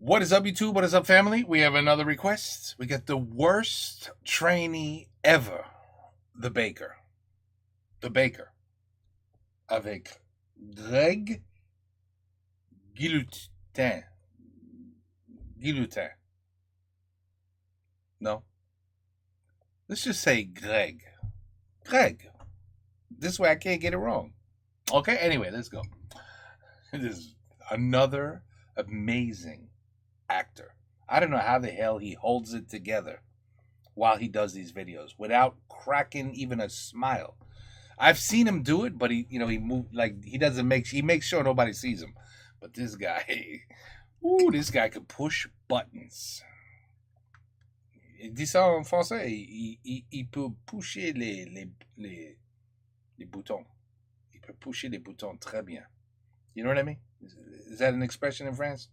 What is up, YouTube? What is up, family? We have another request. We got the worst trainee ever. The Baker. The Baker. Avec Greg Guillotin. Guillotin. No? Let's just say Greg. Greg. This way I can't get it wrong. Okay, anyway, let's go. This is another amazing actor. I don't know how the hell he holds it together while he does these videos without cracking even a smile. I've seen him do it, but he moved like he makes sure nobody sees him. But this guy, this guy could push buttons. Il dit ça en français. Il peut pusher les boutons. Il peut pusher les boutons très bien. You know what I mean? Is that an expression in France?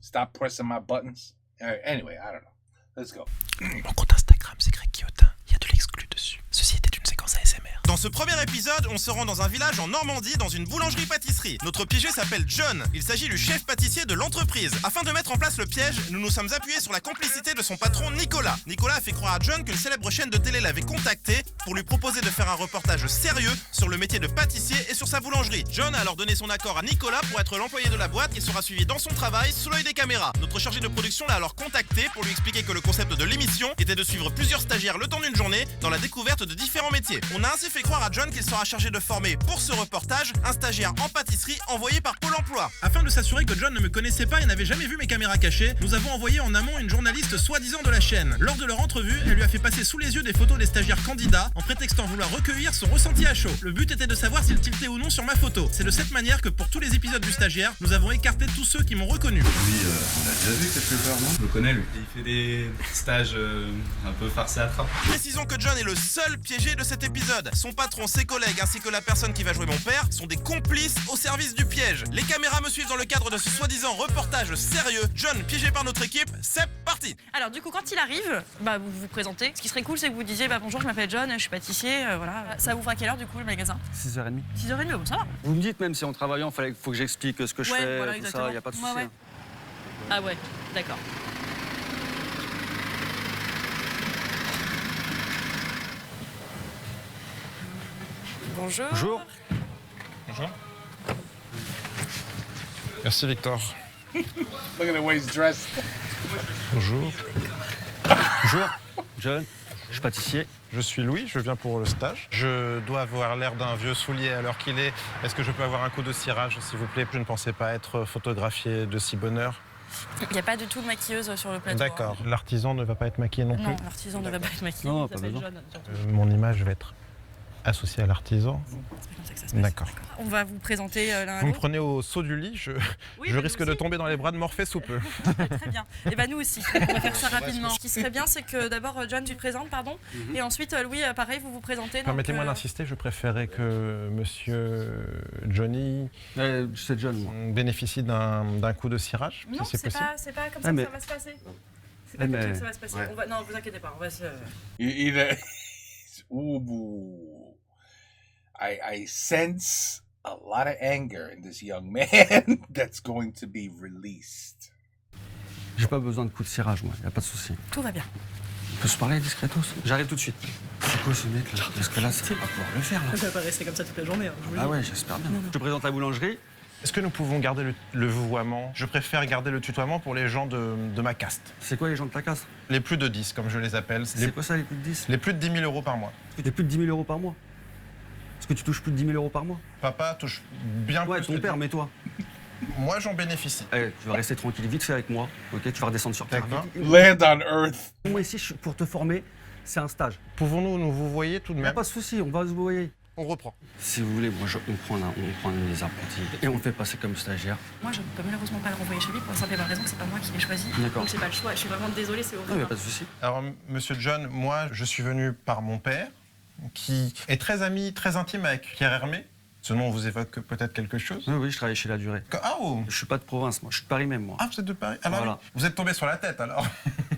Stop pressing my buttons. Anyway, I don't know. Let's go. Mon compte Instagram, c'est Greg Guillotin. Il y a de l'exclu dessus. Ceci était une séquence ASMR. Dans ce premier épisode, on se rend dans un village en Normandie, dans une boulangerie-pâtisserie. Notre piégé s'appelle John. Il s'agit du chef pâtissier de l'entreprise. Afin de mettre en place le piège, nous nous sommes appuyés sur la complicité de son patron Nicolas. Nicolas a fait croire à John qu'une célèbre chaîne de télé l'avait contacté pour lui proposer de faire un reportage sérieux sur le métier de pâtissier et sur sa boulangerie. John a alors donné son accord à Nicolas pour être l'employé de la boîte et sera suivi dans son travail sous l'œil des caméras. Notre chargé de production l'a alors contacté pour lui expliquer que le concept de l'émission était de suivre plusieurs stagiaires le temps d'une journée dans la découverte de différents métiers. On a ainsi fait croire à John qu'il sera chargé de former pour ce reportage un stagiaire en pâtisserie envoyé par Pôle emploi. Afin de s'assurer que John ne me connaissait pas et n'avait jamais vu mes caméras cachées, nous avons envoyé en amont une journaliste soi-disant de la chaîne. Lors de leur entrevue, elle lui a fait passer sous les yeux des photos des stagiaires candidats en prétextant vouloir recueillir son ressenti à chaud. Le but était de savoir s'il tiltait ou non sur ma photo. C'est de cette manière que pour tous les épisodes du stagiaire, nous avons écarté tous ceux qui m'ont reconnu. Lui, on l'a déjà vu quelque part, non? Je le connais, lui. Il fait des stages un peu farcés à trappe. Précisons que John est le seul piégé de cet épisode. Son patron, ses collègues ainsi que la personne qui va jouer mon père sont des complices au service du piège. Les caméras me suivent dans le cadre de ce soi-disant reportage sérieux. John piégé par notre équipe, c'est parti. Alors du coup quand il arrive, vous vous présentez. Ce qui serait cool c'est que vous disiez bonjour, je m'appelle John, je suis pâtissier, voilà. Ça vous fera quelle heure du coup le magasin? 6h30. 6h30, bon ça va. Vous me dites même si en travaillant, faut que j'explique ce que je fais, voilà, tout exactement. ça, y a pas de souci. Ouais. Ah ouais, d'accord. Bonjour. Bonjour. Bonjour. Merci Victor. Look at the way he's dressed. Bonjour. Bonjour, John. Je suis pâtissier. Je suis Louis, je viens pour le stage. Je dois avoir l'air d'un vieux soulier à l'heure qu'il est. Est-ce que je peux avoir un coup de cirage, s'il vous plaît? Je ne pensais pas être photographié de si bonne heure. Il n'y a pas du tout de maquilleuse sur le plateau. D'accord. L'artisan ne va pas être maquillé non plus? Non, l'artisan ne va pas être maquillé. Non, Il pas s'appelle besoin. John, surtout. Mon image va être associée à l'artisan. C'est comme ça que ça se passe. D'accord. On va vous présenter l'un à Vous me l'autre. prenez au saut du lit, je nous risque de aussi. tomber dans les bras de Morphée sous peu. Très bien. Et nous aussi. On va faire ça rapidement. Ce qui serait bien, c'est que d'abord John, tu te présentes, pardon. Et ensuite Louis, pareil, vous vous présentez. Permettez-moi d'insister, je préférais que monsieur Johnny C'est John, moi. bénéficie d'un coup de cirage, Non, si c'est c'est possible. pas comme ça mais- que ça va se passer. C'est Eh, pas comme ça mais- que ça va se passer. Ouais. Non, vous inquiétez pas, on va se... I sense a lot of anger in this young man that's going to be released. J'ai pas besoin de coup de cirage, moi, y a pas de souci. Tout va bien. On peut se parler discretos? J'arrive tout de suite. C'est quoi ce mec là? Parce que là, ça va pas pouvoir le faire là. Ça va pas rester comme ça toute la journée. Ah ouais, j'espère bien. Je te présente la boulangerie. Est-ce que nous pouvons garder le vouvoiement? Je préfère garder le tutoiement pour les gens de ma caste. C'est quoi les gens de ta casse? Les plus de 10, comme je les appelle. C'est quoi ça, les plus de 10? Les plus de 10 000 euros par mois. Est-ce que t'as plus de 10 000 euros par mois? Est-ce que tu touches plus de 10 000 euros par mois? Papa touche bien Ouais, plus ton que père, 10. mais toi? Moi, j'en bénéficie. Eh, tu vas rester tranquille vite fait avec moi, ok? Tu vas redescendre sur terre. D'accord. Land on Earth. Moi ici, je suis pour te former, c'est un stage. Pouvons-nous nous vous voyez tout de Y a même? pas de souci, on va se voyer. On reprend. Si vous voulez, moi, on prend les apprentis et on le fait passer comme stagiaire. Moi, je ne peux malheureusement pas le renvoyer chez lui pour la simple et bonne raison que c'est pas moi qui l'ai choisi. D'accord. Donc, j'ai pas le choix. Je suis vraiment désolée, c'est Non, horrible. y a pas de souci. Alors, monsieur John, moi, je suis venu par mon père, qui est très ami, très intime avec Pierre Hermé. Ce nom vous évoque peut-être quelque chose? Oui, je travaille chez La Durée. Ah, oh. Je suis pas de province, moi. Je suis de Paris même, moi. Ah, vous êtes de Paris? Alors, Voilà. vous êtes tombé sur la tête, alors?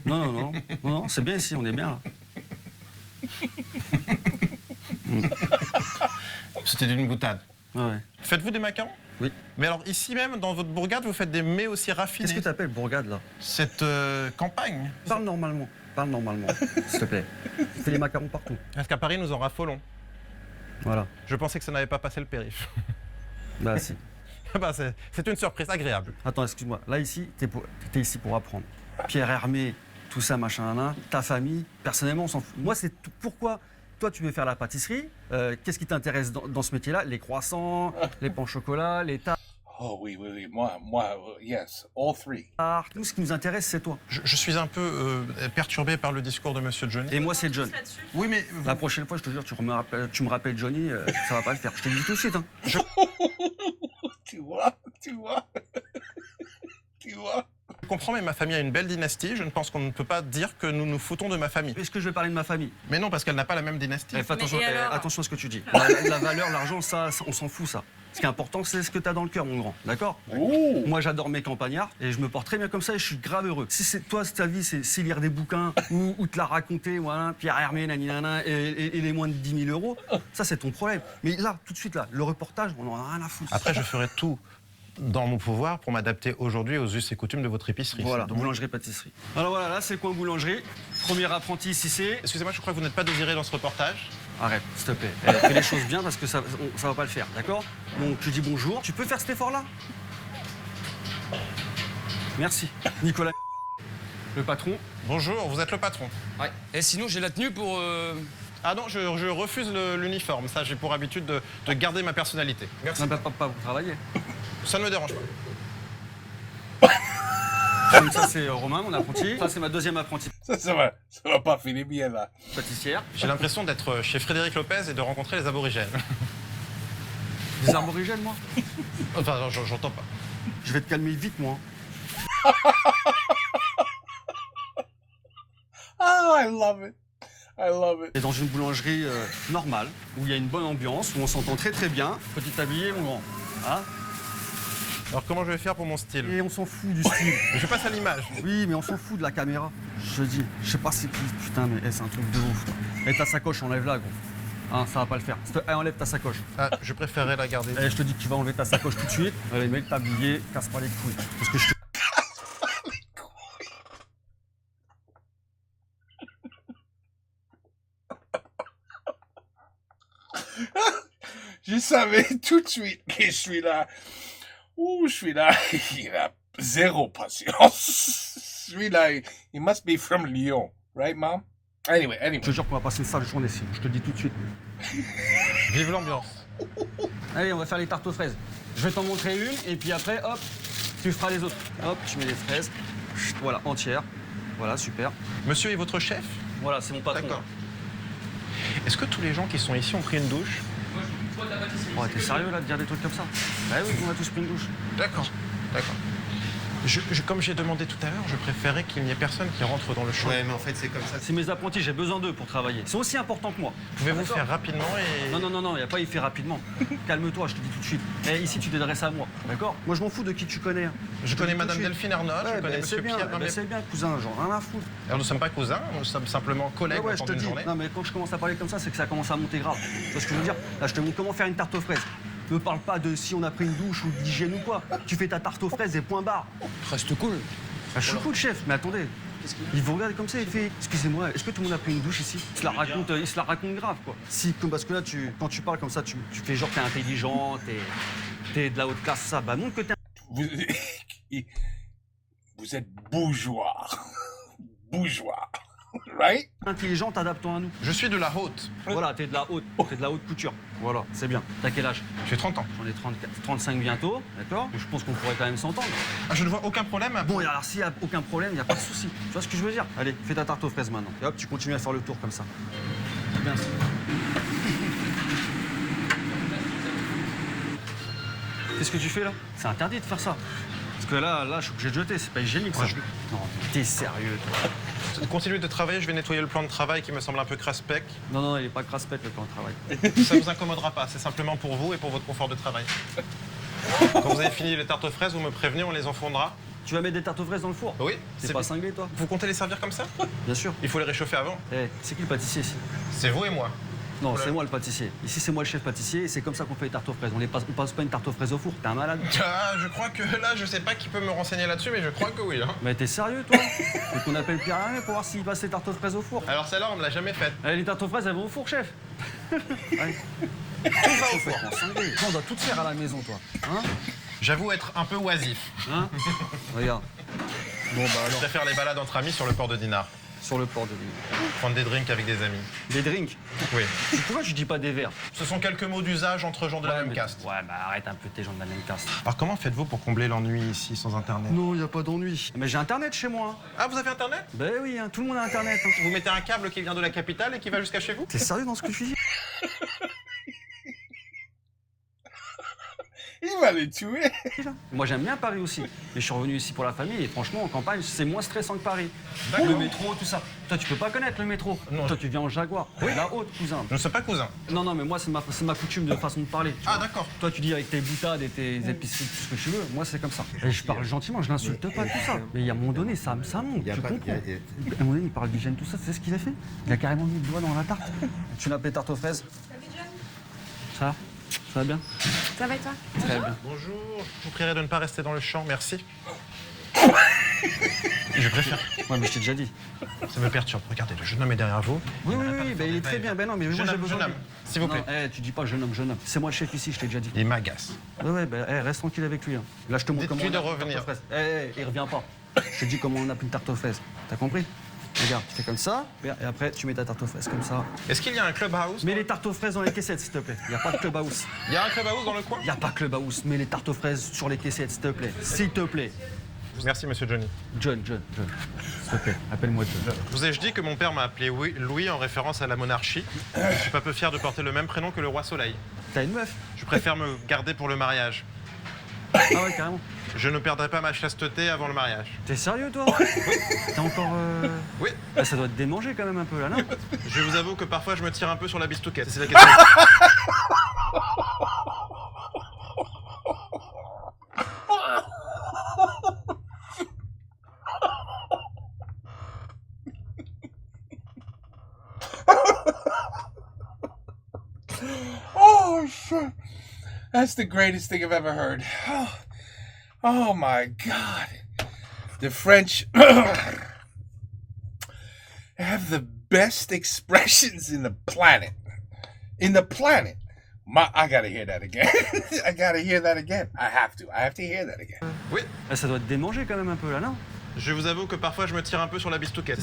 Non, c'est bien ici, on est bien là. C'était d'une boutade. Ouais. Faites-vous des macarons? Oui. Mais alors ici même, dans votre bourgade, vous faites des mets aussi raffinés. Qu'est-ce que t'appelles bourgade là? Cette campagne. Parle normalement, s'il te plaît. Fais les macarons partout. Parce qu'à Paris, nous en raffolons. Voilà. Je pensais que ça n'avait pas passé le périph'. Bah si. Bah, c'est une surprise agréable. Attends, excuse-moi. Là, ici, t'es ici pour apprendre. Pierre Hermé, tout ça, machin, nan, ta famille, personnellement, on s'en fout. Moi, c'est pourquoi toi, tu veux faire la pâtisserie. Qu'est-ce qui t'intéresse dans ce métier-là? Les croissants, les pains au chocolat, les tartes. Oh oui, oui, oui. Moi, yes, all three. Nous, ce qui nous intéresse, c'est toi. Je suis un peu perturbé par le discours de Monsieur Johnny. Et moi, c'est John. Oui, mais La prochaine fois, je te jure, tu me rappelles Johnny, ça va pas le faire. Je te le dis tout de suite. Hein. Tu vois, tu vois, tu vois. je comprends, mais ma famille a une belle dynastie. Je ne pense qu'on ne peut pas dire que nous nous foutons de ma famille. Est-ce que je vais parler de ma famille? Mais non, parce qu'elle n'a pas la même dynastie. Fais attention, et alors attention à ce que tu dis. La valeur, l'argent, ça, on s'en fout, ça. Ce qui est important, c'est ce que tu as dans le cœur, mon grand. D'accord? Ouh. Moi, j'adore mes campagnards et je me porte très bien comme ça et je suis grave heureux. Si c'est toi, ta vie, c'est lire des bouquins ou te la raconter, voilà, Pierre Hermé, naninana, et les moins de 10 000 euros, ça, c'est ton problème. Mais là, tout de suite, là, le reportage, on en a rien à foutre. Après, je ferai tout dans mon pouvoir pour m'adapter aujourd'hui aux us et coutumes de votre épicerie. Voilà, boulangerie-pâtisserie. Alors voilà, là, c'est le coin boulangerie. Premier apprenti ici, c'est... Excusez-moi, je crois que vous n'êtes pas désiré dans ce reportage. Arrête, s'il te plaît. Fais les choses bien parce que ça va pas le faire, d'accord? Donc, tu dis bonjour. Tu peux faire cet effort-là? Merci. Nicolas, le patron. Bonjour, vous êtes le patron. Ouais. Et sinon, j'ai la tenue pour... Ah non, je refuse l'uniforme. Ça, j'ai pour habitude de garder ma personnalité. Merci. Non, pas vous travailler. Ça ne me dérange pas. Donc ça, c'est Romain, mon apprenti. Ça, c'est ma deuxième apprentie Ça va pas finir bien là. pâtissière. J'ai l'impression d'être chez Frédéric Lopez et de rencontrer les aborigènes. Des aborigènes, moi. Enfin, j'entends pas. Je vais te calmer vite, moi. Oh, I love it. I love it. Et dans une boulangerie normale, où il y a une bonne ambiance, où on s'entend très très bien. Petit habillé, mon grand. Hein? Alors comment je vais faire pour mon style? Et on s'en fout du style. Je passe à l'image. Oui, mais on s'en fout de la caméra. Je te dis, je sais pas c'est qui, putain, mais c'est un truc de ouf. Quoi. Et ta sacoche, enlève-la, gros. Hein, ça va pas le faire. Enlève ta sacoche. Ah, je préférerais la garder. Et je te dis que tu vas enlever ta sacoche tout de suite. Allez, mets le tablier, casse pas les couilles. Parce que je te... Je savais tout de suite que je suis là. Ouh, je suis là. Il a zéro patience. Celui-là, he must be from Lyon. Right, mom? Anyway. Je te jure qu'on va passer une sale journée ici. Je te le dis tout de suite. Vive l'ambiance. Allez, on va faire les tartes aux fraises. Je vais t'en montrer une et puis après, hop, tu feras les autres. Hop, tu mets les fraises. Chut, voilà, entières. Voilà, super. Monsieur est votre chef? Voilà, c'est mon patron. D'accord. Est-ce que tous les gens qui sont ici ont pris une douche? Oh, t'es sérieux là de dire des trucs comme ça? Bah oui, on a tous pris une douche. D'accord, d'accord. Comme j'ai demandé tout à l'heure, je préférais qu'il n'y ait personne qui rentre dans le champ. Ouais, mais en fait, c'est comme ça. C'est mes apprentis, j'ai besoin d'eux pour travailler. Ils sont aussi importants que moi. Pouvez-vous D'accord. faire rapidement et... Non, il n'y a pas, il fait rapidement. Calme-toi, je te dis tout de suite. Et ici, tu t'adresses à moi, d'accord? Moi, je m'en fous de qui tu connais. Hein. Je connais te dis tout de Madame suite. Delphine Arnaud, je connais Monsieur bien, Pierre. c'est bien, cousin, genre, rien à foutre. Alors nous ne sommes pas cousins, nous sommes simplement collègues Ouais, je pendant te une dis. journée. Non, mais quand je commence à parler comme ça, c'est que ça commence à monter grave. Tu vois ce que je veux dire? Là, je te montre comment faire une tarte aux fraises. Ne parle pas de si on a pris une douche ou d'hygiène ou quoi. Tu fais ta tarte aux fraises et point barre. Reste cool. Ah, je suis cool, chef, mais attendez. Il vous regarde comme ça, il fait excusez-moi, est-ce que tout le monde a pris une douche ici? Il se la raconte grave, quoi. Si, parce que là, quand tu parles comme ça, tu fais genre t'es intelligent, t'es de la haute classe, ça. Bah, montre que t'es Vous êtes bourgeois. Bourgeois. Right? intelligent, t'adaptant à nous. Je suis de la haute. Voilà, t'es de la haute couture. Voilà, c'est bien. T'as quel âge? J'ai 30 ans. J'en ai 35 bientôt, d'accord? Je pense qu'on pourrait quand même s'entendre. Ah, je ne vois aucun problème à... Bon, et alors s'il n'y a aucun problème, il n'y a pas de souci. Tu vois ce que je veux dire? Allez, fais ta tarte aux fraises maintenant. Et hop, tu continues à faire le tour comme ça. Bien sûr. Qu'est-ce que tu fais là? C'est interdit de faire ça. Parce que là, je suis obligé de jeter, c'est pas hygiénique ça. Non, t'es sérieux toi. Continuez de travailler, je vais nettoyer le plan de travail qui me semble un peu craspec. Non, il est pas craspec le plan de travail. Ça ne vous incommodera pas, c'est simplement pour vous et pour votre confort de travail. Quand vous avez fini les tartes aux fraises, vous me prévenez, on les enfondera. Tu vas mettre des tartes aux fraises dans le four? Oui. T'es pas cinglé toi? Vous comptez les servir comme ça? Bien sûr. Il faut les réchauffer avant. Eh, c'est qui le pâtissier ici? C'est vous et moi. Non, c'est moi le pâtissier. Ici, c'est moi le chef pâtissier et c'est comme ça qu'on fait les tartes aux fraises. On passe pas une tarte aux fraises au four, t'es un malade. Ah, je crois que là, je sais pas qui peut me renseigner là-dessus, mais je crois que oui. Hein. Mais t'es sérieux, toi? Faut qu'on appelle Pierre Hermé pour voir s'il passe les tartes aux fraises au four. Alors celle-là, on me l'a jamais faite. Allez, les tartes aux fraises, elles vont au four, chef. Allez. Tout va au four. On doit tout faire à la maison, toi. Hein? J'avoue être un peu oisif. Hein? Regarde. Bon, bah Je alors, préfère les balades entre amis sur le port de Dinard. sur le port de l'île. Prendre des drinks avec des amis. Des drinks. Oui. Pourquoi tu dis pas des verres? Ce sont quelques mots d'usage entre gens de la même caste. Ouais, bah arrête un peu tes gens de la même caste. Alors comment faites-vous pour combler l'ennui ici sans internet? Non, y a pas d'ennui. Mais j'ai internet chez moi. Ah, vous avez internet? Ben oui, hein, tout le monde a internet. Hein. Vous mettez un câble qui vient de la capitale et qui va jusqu'à chez vous? T'es sérieux dans ce que tu dis? Il va les tuer. Moi j'aime bien Paris aussi, mais je suis revenu ici pour la famille et franchement en campagne c'est moins stressant que Paris. Le métro, tout ça. Toi tu peux pas connaître le métro. Non. Toi tu viens en Jaguar. Oui. La haute cousin. Je ne sais pas cousin. Non mais moi c'est ma coutume de façon de parler. tu Ah vois. d'accord. Toi tu dis avec tes boutades et tes épiceries, tout ce que tu veux, moi c'est comme ça. Et je parle gentiment, je l'insulte pas, tout ça. Mais il y a un moment donné, ça monte, tu comprends. À un moment donné, il parle d'hygiène, tout ça, tu sais ce qu'il a fait? Il a carrément mis le doigt dans la tarte. Tu l'as appelé tarte aux fraises? Ça va? Ça va bien? Ça va et toi? Très bien. Bonjour. Je vous prierai de ne pas rester dans le champ, merci. Je préfère. Ouais mais je t'ai déjà dit. Ça me perturbe. Regardez, le jeune homme est derrière vous. Oui, ben, il est très bien. Ben non, mais moi Jeune j'ai homme, besoin. jeune homme, s'il vous plaît. Non, tu dis pas jeune homme, jeune homme. C'est moi le chef ici, je t'ai déjà dit. Il m'agace. Ouais, ben reste tranquille avec lui. Hein. Là, je te montre comment. Dites-lui on de a une revenir. tarte aux fraises. Il revient pas. Je te dis comment on a une tarte aux fraises. T'as compris? Regarde, tu fais comme ça, et après tu mets ta tarte aux fraises comme ça. Est-ce qu'il y a un clubhouse? Mets les tartes aux fraises dans les caissettes, s'il te plaît. Y a pas de clubhouse. Il y a un clubhouse dans le coin? Y a pas de clubhouse. Mets les tartes aux fraises sur les caissettes, s'il te plaît. S'il te plaît. Merci, monsieur Johnny. John. S'il te plaît, appelle-moi John. Vous ai-je dit que mon père m'a appelé Louis en référence à la monarchie? Je suis pas peu fier de porter le même prénom que le roi Soleil. T'as une meuf? Je préfère me garder pour le mariage. Ah ouais, carrément. Je ne perdrai pas ma chasteté avant le mariage. T'es sérieux, toi? T'es encore. Oui. Là, ça doit te démanger quand même un peu, là, non? Je vous avoue que parfois je me tire un peu sur la bistouquette. C'est la question. Oh shit! That's the greatest thing I've ever heard. Oh my God! The French have the best expressions in the planet. In the planet. I gotta hear that again. I gotta hear that again. I have to hear that again. Oui. Là, ça doit te démanger quand même un peu, là, non? Je vous avoue que parfois je me tire un peu sur la bistouquette.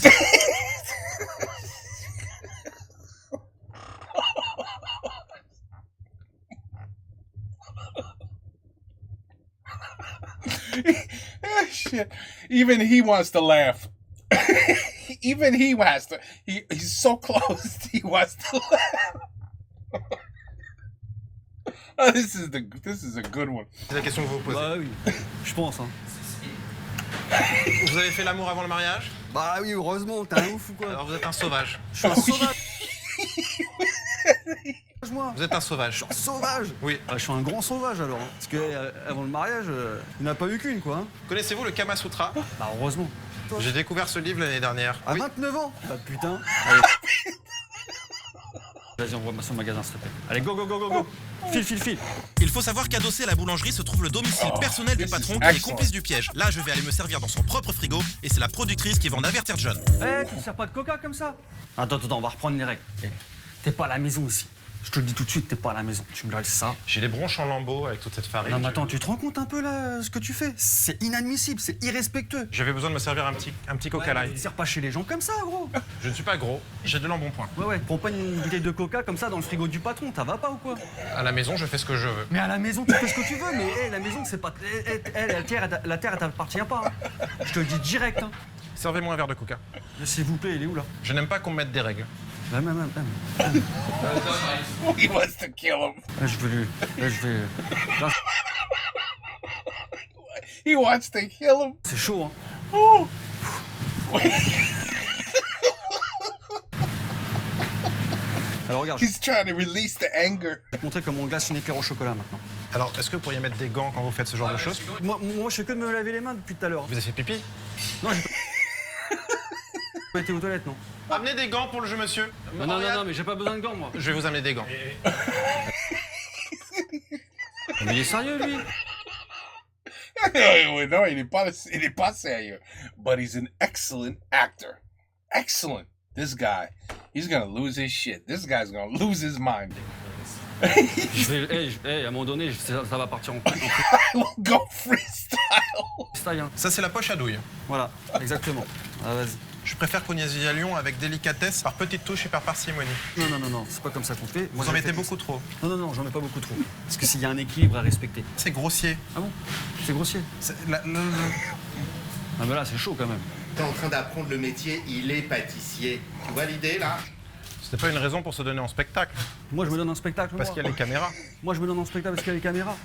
Shit. Even he wants to laugh. Even he wants to. He's so close. He wants to laugh. Oh, this is a good one. C'est la question que vous vous posez. Bah oui, je pense, hein. Vous avez fait l'amour avant le mariage? Bah oui, heureusement, t'es un ouf ou quoi? Alors vous êtes un sauvage. Je suis un sauvage. Moi. Vous êtes un sauvage. Sauvage. Oui. Ah, je suis un grand sauvage alors. Hein. Parce que avant le mariage, il n'y en a pas eu qu'une quoi. Hein. Connaissez-vous le Kama Sutra? Bah heureusement. J'ai découvert ce livre l'année dernière. À Oui. 29 ans. Bah putain. Allez. Vas-y, envoie-moi son magasin s'il te plaît. Allez, go. File. Il faut savoir qu'adossé à la boulangerie se trouve le domicile personnel du this patron is qui est excellent. complice du piège. Là, je vais aller me servir dans son propre frigo et c'est la productrice qui va en avertir John. Tu ne sers pas de coca comme ça? Attends, on va reprendre les règles. T'es pas à la maison ici. Je te le dis tout de suite, t'es pas à la maison. Tu me laisses ça. J'ai les bronches en lambeaux avec toute cette farine. Non mais attends, tu te rends compte un peu là ce que tu fais? C'est inadmissible, c'est irrespectueux. J'avais besoin de me servir un petit coca Tu light. sers pas chez les gens comme ça, gros. Je ne suis pas gros, j'ai de l'embonpoint. Ouais, prends pas une bouteille de coca comme ça dans le frigo du patron, ça va pas ou quoi? À la maison, je fais ce que je veux. Mais à la maison, tu fais ce que tu veux, mais la maison, c'est pas. La terre, elle t'appartient pas. Hein. Je te le dis direct. Hein. Servez-moi un verre de coca. S'il vous plaît, il est où là? Je n'aime pas qu'on me mette des règles. Même. He wants to kill him. Je vais. Là, He wants to kill him. c'est chaud, hein. Oh. Alors regarde, He's trying to release the anger. je vais te montrer comment on glace une éclairs au chocolat maintenant. Alors, est-ce que vous pourriez mettre des gants quand vous faites ce genre de choses? Moi, je fais que de me laver les mains depuis tout à l'heure. Vous avez fait pipi? Non, j'ai pas été aux toilettes, non. Amenez des gants pour le jeu, monsieur. Non, non, non, mais j'ai pas besoin de gants, moi. Je vais vous amener des gants. Mais il est sérieux, lui. Non, il est pas sérieux. But he's an excellent actor. Excellent. This guy, he's gonna lose his shit. This guy's gonna lose his mind. À un moment donné, ça va partir en couille. I will go freestyle. Freestyle, hein. Ça, c'est la poche à douille. Voilà, exactement. Ah, vas-y. Je préfère qu'on y aille à Lyon avec délicatesse, par petites touches et par parcimonie. Non, non, non, non, c'est pas comme ça qu'on fait. Vous en mettez beaucoup trop. Non, non, non, j'en mets pas beaucoup trop. Parce que s'il y a un équilibre à respecter. C'est grossier. Ah bon? C'est grossier. Ah, mais là, c'est chaud quand même. T'es en train d'apprendre le métier, il est pâtissier. Tu vois l'idée là? C'était pas une raison pour se donner en spectacle. Moi, je me donne un spectacle. Parce qu'il y a les caméras. Moi, je me donne en spectacle parce qu'il y a les caméras.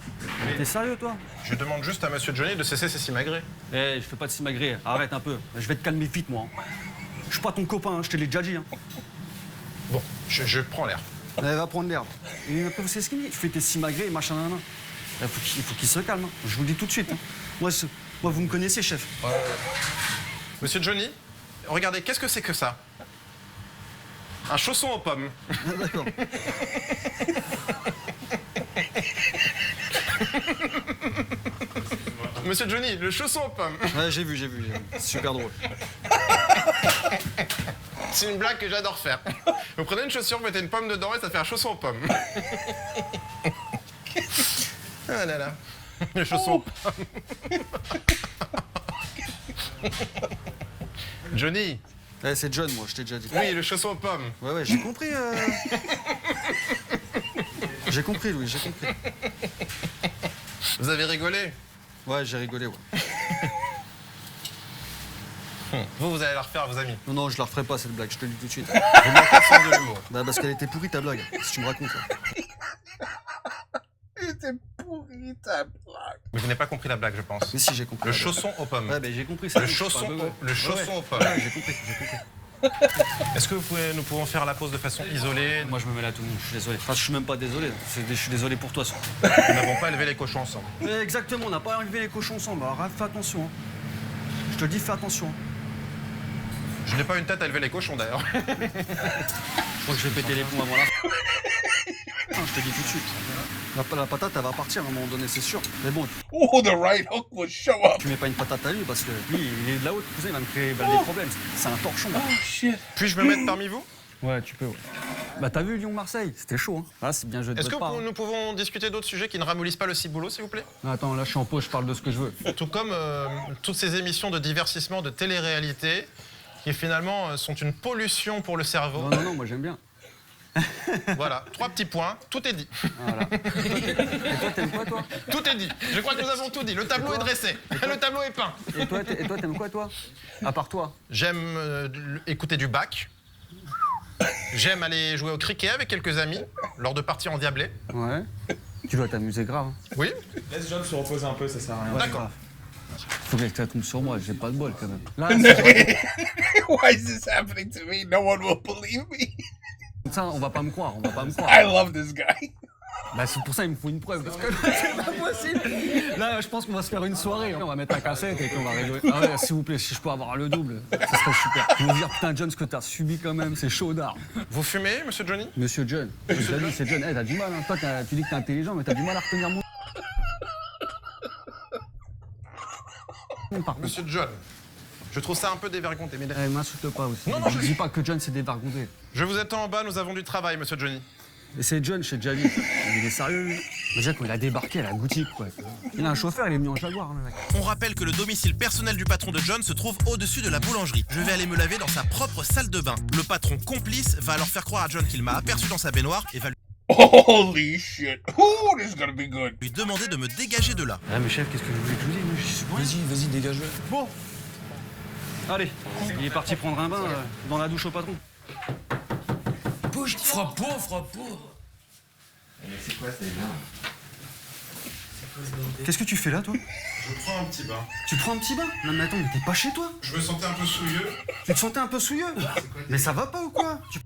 T'es sérieux, toi? Je demande juste à monsieur Johnny de cesser ses simagrées. Je fais pas de simagrée. Arrête un peu. Je vais te calmer vite, moi. Je suis pas ton copain, hein. Je te l'ai déjà dit. Hein. Bon, je prends l'air. Elle va prendre l'herbe. C'est ce qu'il dit. Tu fais tes simagrées et machin, nan, nan. Il faut qu'il se calme. Hein. Je vous le dis tout de suite. Hein. Moi, vous me connaissez, chef. Monsieur Johnny, regardez, qu'est-ce que c'est que ça? Un chausson aux pommes. D'accord. Monsieur Johnny, le chausson aux pommes. Ouais, j'ai vu. C'est super drôle. C'est une blague que j'adore faire. Vous prenez une chaussure, vous mettez une pomme dedans et ça fait un chausson aux pommes. Ah là là. Le chausson aux pommes. Johnny. C'est John, moi, je t'ai déjà dit. Oui, le chausson aux pommes. Ouais, j'ai compris. J'ai compris, Louis, j'ai compris. Vous avez rigolé? Ouais, j'ai rigolé, ouais. Vous allez la refaire à vos amis. Non, je la referai pas, cette blague, je te le dis tout de suite. Vous manquez de sens de l'humour. Bah, parce qu'elle était pourrie, ta blague, si tu me racontes ça. C'était pourri ta blague. Vous n'avez pas compris la blague, je pense. Mais si, j'ai compris. Le chausson aux pommes. Ouais, bah, j'ai compris ça. Le chausson aux pommes. Ouais, j'ai compris. Est-ce que nous pouvons faire la pause de façon isolée? Moi, je me mêle à tout le monde, je suis désolé. Enfin, je suis même pas désolé, je suis désolé pour toi, surtout. Nous n'avons pas élevé les cochons ensemble. Exactement, on n'a pas enlevé les cochons ensemble, alors fais attention. Hein. Je te le dis, fais attention. Je n'ai pas une tête à élever les cochons, d'ailleurs. Je crois que je vais péter les plombs avant là. Je te dis tout de suite. La patate, elle va partir à un moment donné, c'est sûr. Mais bon, Oh, the right hook will show up. tu mets pas une patate à lui parce que lui, il est de là-haut, cousin, il va me créer des problèmes. C'est un torchon. Oh shit. Puis-je me mettre parmi vous? Ouais, tu peux, ouais. Bah, t'as vu Lyon-Marseille? C'était chaud, hein. Là, c'est bien joué de Est-ce que votre part. nous pouvons discuter d'autres sujets qui ne ramollissent pas le ciboulot, s'il vous plaît? Non, attends, là, je suis en pause, je parle de ce que je veux. Tout comme toutes ces émissions de divertissement, de télé-réalité, qui finalement sont une pollution pour le cerveau. Non, non, non, moi, j'aime bien. Voilà, 3 petits points, tout est dit. Voilà. Et toi, t'aimes quoi, toi? Tout est dit. Je crois que nous avons tout dit. Le tableau est dressé. Le tableau est peint. Et toi, t'aimes quoi, toi? À part toi? J'aime écouter du bac. J'aime aller jouer au cricket avec quelques amis lors de parties endiablées. Ouais. Tu dois t'amuser grave. Hein. Oui. Laisse John se reposer un peu, ça sert à rien. Ouais, D'accord. grave. Faut que ça tombe sur moi, j'ai pas de bol quand même. Là, Why is this happening to me? No one will believe me. ça, on va pas me croire, I love this guy. Bah, c'est pour ça qu'il me faut une preuve, parce que là, c'est pas possible. Là, je pense qu'on va se faire une soirée. On va mettre un cassette et qu'on va rigoler. Ah ouais, s'il vous plaît, si je peux avoir le double, ça serait super. Ils vont dire, putain, John, ce que t'as subi quand même, c'est chaud d'art. Vous fumez, monsieur Johnny? Monsieur John, je te l'ai dit, c'est John. T'as du mal, hein. Toi, tu dis que t'es intelligent, mais t'as du mal à retenir mon... Par contre. Monsieur John, je trouve ça un peu dévergondé. Mais... M'insulte pas aussi. Non, non, je dis pas que John, c'est dévergondé. Je vous attends en bas, nous avons du travail, monsieur Johnny. Et c'est John, je t'ai déjà dit. Il est sérieux, lui. Déjà, quand il a débarqué à la boutique, quoi. Il a un chauffeur, il est venu en Jaguar, hein, le mec. On rappelle que le domicile personnel du patron de John se trouve au-dessus de la boulangerie. Je vais aller me laver dans sa propre salle de bain. Le patron complice va alors faire croire à John qu'il m'a aperçu dans sa baignoire et va Holy shit. Ooh, this is gonna be good. lui demander de me dégager de là. Ah, mais chef, qu'est-ce que vous voulez que je vous dise? Vas-y, dégage-le. Bon. Allez, il est parti prendre un bain dans la douche au patron. Bouge, frappe pas. Mais c'est quoi ces gens? Qu'est-ce que tu fais là, toi? Je prends un petit bain. Tu prends un petit bain? Non, mais attends, mais t'es pas chez toi? Je me sentais un peu souilleux. Tu te sentais un peu souilleux? Mais ça va pas ou quoi? Tu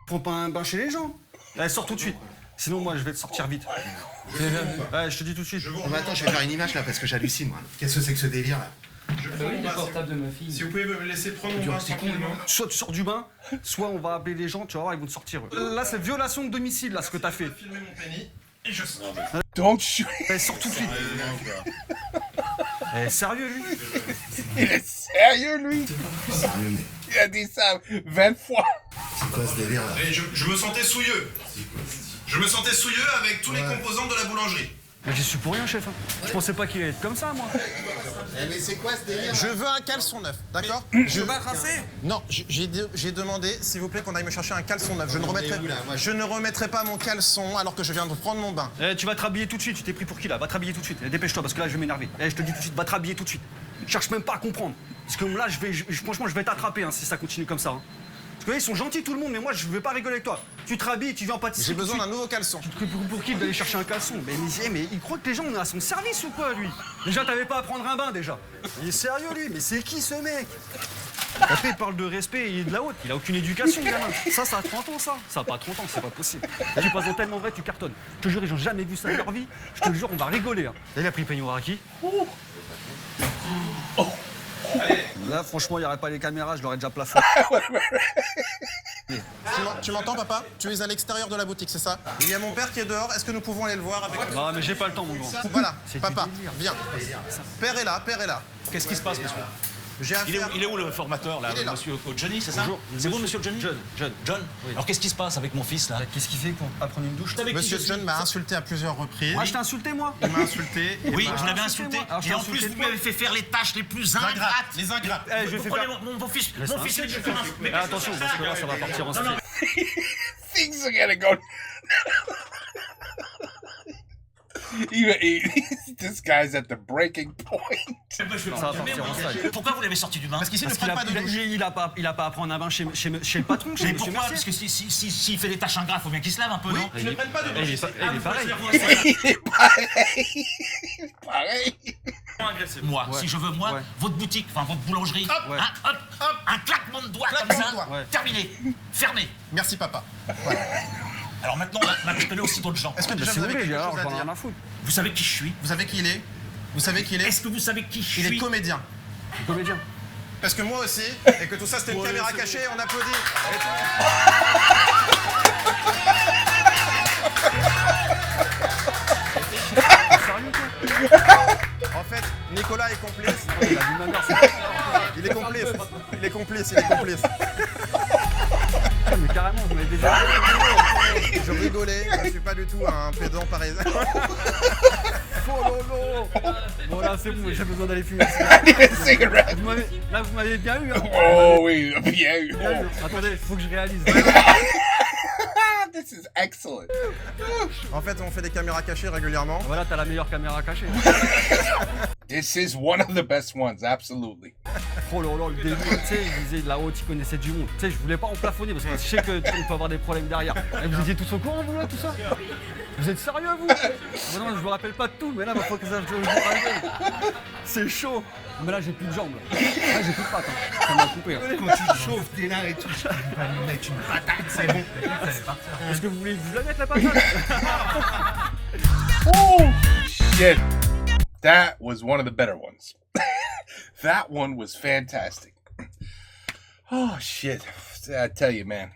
prends pas un bain chez les gens? Allez, sors tout de suite. Sinon, moi, je vais te sortir vite. Ouais, je te dis tout de suite. Non, mais attends, je vais faire une image là parce que j'hallucine moi. Qu'est-ce que c'est que ce délire là? je prends mon bain. de ma fille. Si vous pouvez me laisser prendre mon bain tranquillement. Soit tu sors du bain, soit on va appeler les gens, tu vas voir, ils vont te sortir. Là, c'est violation de domicile, là, ce que t'as fait. Filmer mon pénis et je sors. Don't shoot. Sors tout de suite. Sérieux, lui? Il est sérieux, lui? Il a dit ça 20 fois. C'est quoi ce délire là? Et je me sentais souilleux. Je me sentais souilleux avec tous les composants de la boulangerie. Mais j'y suis pour rien, chef. Je pensais pas qu'il allait être comme ça, moi. Mais c'est quoi ce délire? Je veux un caleçon neuf, d'accord? Je vais rincer. Non, j'ai demandé, s'il vous plaît, qu'on aille me chercher un caleçon neuf. Je ne remettrai pas mon caleçon alors que je viens de prendre mon bain. Tu vas te rhabiller tout de suite, tu t'es pris pour qui là? Va te rhabiller tout de suite. Dépêche-toi parce que là je vais m'énerver. Je te dis tout de suite, va te rhabiller tout de suite. Cherche même pas à comprendre. Parce que là, franchement, je vais t'attraper si ça continue comme ça. Parce que là, ils sont gentils tout le monde, mais moi je vais pas rigoler avec toi. Tu te rhabilles, tu viens en pâtisserie. J'ai besoin d'un nouveau caleçon. Tu te pries pour qui d'aller chercher un caleçon? Mais il croit que les gens on est à son service ou quoi lui? Déjà t'avais pas à prendre un bain déjà. Il est sérieux lui, mais c'est qui ce mec? Après il parle de respect et de la haute, il a aucune éducation gamin. Ça a 30 ans ça. Ça a pas 30 ans, c'est pas possible. Tu passes tellement vrai, tu cartonnes. Je te jure, ils ont jamais vu ça de leur vie. Je te le jure, on va rigoler. Il a pris le peignoir à qui? Là franchement il n'y aurait pas les caméras, je l'aurais déjà plafonné. Tu m'entends, papa? Tu es à l'extérieur de la boutique, c'est ça? Il y a mon père qui est dehors, est-ce que nous pouvons aller le voir avec... Non mais j'ai pas le temps mon grand. Voilà, C'est papa, du délire. viens. Père est là, père est là. Qu'est-ce qui se passe, monsieur? J'ai affaire... Il est où le formateur, là, Il est là. monsieur Johnny, c'est ça? Bonjour. C'est vous, monsieur Johnny? John. John? Alors, qu'est-ce qui se passe avec mon fils, là? Qu'est-ce qu'il fait pour pas prendre une douche? Monsieur John m'a insulté à plusieurs reprises. Moi je t'ai insulté moi. Il m'a insulté. et Oui, m'a- vous l'avez insulté. Alors, je Et t'ai en insulté plus, de vous quoi? m'avez fait faire les tâches les plus ingrates. Les ingrats. Je vais Vous faire prenez mon fils, Laisse mon fils, il est fait faire un... Mais attention, parce que là ça va partir en stress. Things are gonna go. This guy's at the breaking point. Ça va partir en stress. Pourquoi vous l'avez sorti du bain? Parce qu'ici, ne Parce qu'il prennent pas de douche. il a pas à prendre un bain chez le patron, chez Mais monsieur pourquoi? Mercier. Parce que s'il fait des tâches ingrates, faut bien qu'il se lave un peu, Oui, non? ils ne prennent pas de douche. Il est pareil. Il est pareil. Pareil. Moi, Ouais. si je veux, moi, Ouais. votre boutique, enfin votre boulangerie, Ouais. hop, un claquement de doigts comme Claquement ça, de doigts. Ouais. terminé, fermé. Merci, papa. Alors maintenant, je connais aussi d'autres gens. Est-ce que déjà Si vous vous avez voulez, quelque alors chose j'en à ai rien dire? à foutre. Vous savez qui je suis? Vous savez qui il est? Vous savez qui il est? Est-ce que vous savez qui je Il est suis? comédien. Comédien. Parce que moi aussi, et que tout ça c'était une caméra cachée, on applaudit. Sérieux toi? En fait, Nicolas est complice. Il a vu ma mère, c'est Il est complice. Il est complice, il est complice. mais carrément, vous m'avez déjà. Je rigolais, je suis pas du tout un pédant parisien. Oh lolo. Bon là c'est bon, j'ai besoin d'aller fumer. Cigarette. Là vous m'avez bien eu. Hein. Oh, oui, bien eu. Bien eu. Attendez, il faut que je réalise. This is excellent. En fait, on fait des caméras cachées régulièrement. Voilà, t'as la meilleure caméra cachée. This is one of the best ones, absolutely. Oh là là, le début, tu sais, il disait de la haute, il connaissait du monde. Tu sais, je voulais pas en plafonner parce que je sais qu'on peut avoir des problèmes derrière. Et vous étiez tous au courant, vous, là, tout ça? Vous êtes sérieux, vous? Non, je vous rappelle pas de tout, mais là, il faut que ça je vous rappelle. C'est chaud. Mais là, j'ai plus de jambes. Là, j'ai plus de pattes. Hein. Ça m'a coupé. Hein. Quand tu te chauffes, t'es là et tout. Tu vas nous mettre une patate, c'est bon. Est-ce que vous voulez que je vous la mette, la patate? Oh, shit. That was one of the better ones. That one was fantastic. Oh, shit. I tell you, man.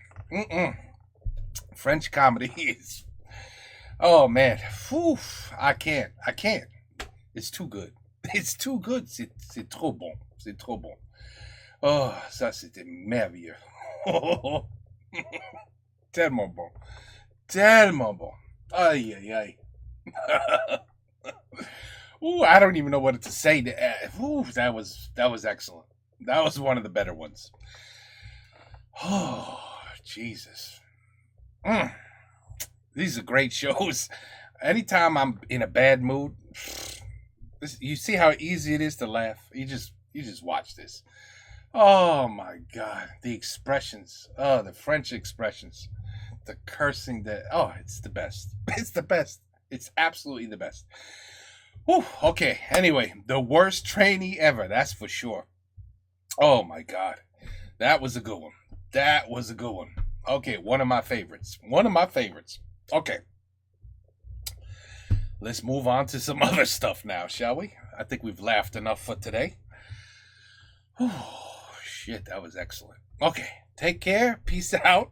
French comedy is... Oh, man. Whew. I can't. It's too good. It's too good. C'est trop bon. C'est trop bon. Oh, ça, c'était merveilleux. Tellement bon. Tellement bon. Aïe, aïe, aïe. Ooh, I don't even know what to say. Ooh, that was excellent. That was one of the better ones. Oh, Jesus. These are great shows. Anytime I'm in a bad mood, you see how easy it is to laugh. You just watch this. Oh my God, the expressions. Oh, the French expressions, the cursing. It's the best. It's the best. It's absolutely the best. Whew, okay, anyway, the worst trainee ever, that's for sure. Oh my God, that was a good one. That was a good one. Okay, one of my favorites. Okay, let's move on to some other stuff now, shall we? I think we've laughed enough for today. Oh, shit, that was excellent. Okay, take care, peace out,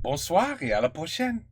bonsoir et à la prochaine.